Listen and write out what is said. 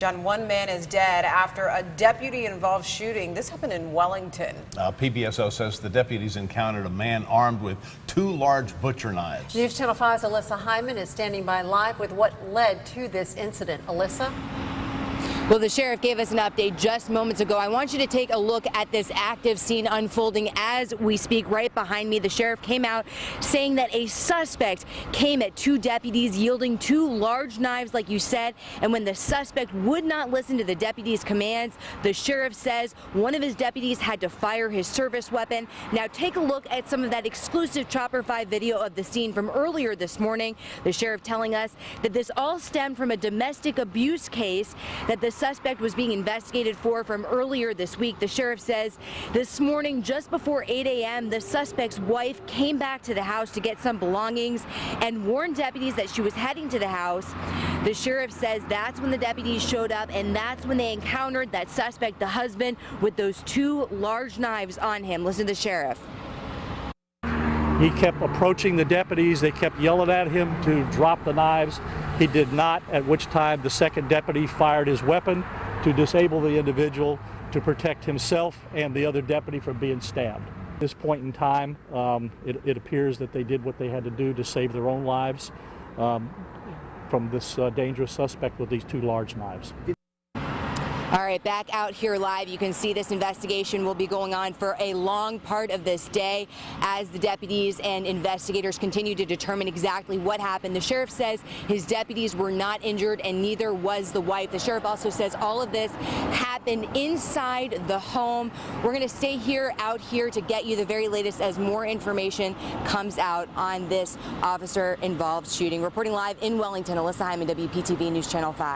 John, one man is dead after a deputy-involved shooting. This happened in Wellington. PBSO says the deputies encountered a man armed with 2 large butcher knives. News Channel 5's Alyssa Hyman is standing by live with what led to this incident. Alyssa? Well, the sheriff gave us an update just moments ago. I want you to take a look at this active scene unfolding as we speak. Right behind me, the sheriff came out saying that a suspect came at 2 deputies yielding 2 large knives, like you said, and when the suspect would not listen to the deputies' commands, the sheriff says one of his deputies had to fire his service weapon. Now take a look at some of that exclusive Chopper 5 video of the scene from earlier this morning. The sheriff telling us that this all stemmed from a domestic abuse case that the suspect was being investigated for from earlier this week. The sheriff says this morning, just before 8 a.m., the suspect's wife came back to the house to get some belongings and warned deputies that she was heading to the house. The sheriff says that's when the deputies showed up, and that's when they encountered that suspect, the husband, with those 2 large knives on him. Listen to the sheriff. He kept approaching the deputies. They kept yelling at him to drop the knives. He did not, at which time the second deputy fired his weapon to disable the individual to protect himself and the other deputy from being stabbed. At this point in time, it appears that they did what they had to do to save their own lives from this dangerous suspect with these 2 large knives. All right, back out here live. You can see this investigation will be going on for a long part of this day as the deputies and investigators continue to determine exactly what happened. The sheriff says his deputies were not injured and neither was the wife. The sheriff also says all of this happened inside the home. We're going to stay out here to get you the very latest as more information comes out on this officer-involved shooting. Reporting live in Wellington, Alyssa Hyman, WPTV News Channel 5.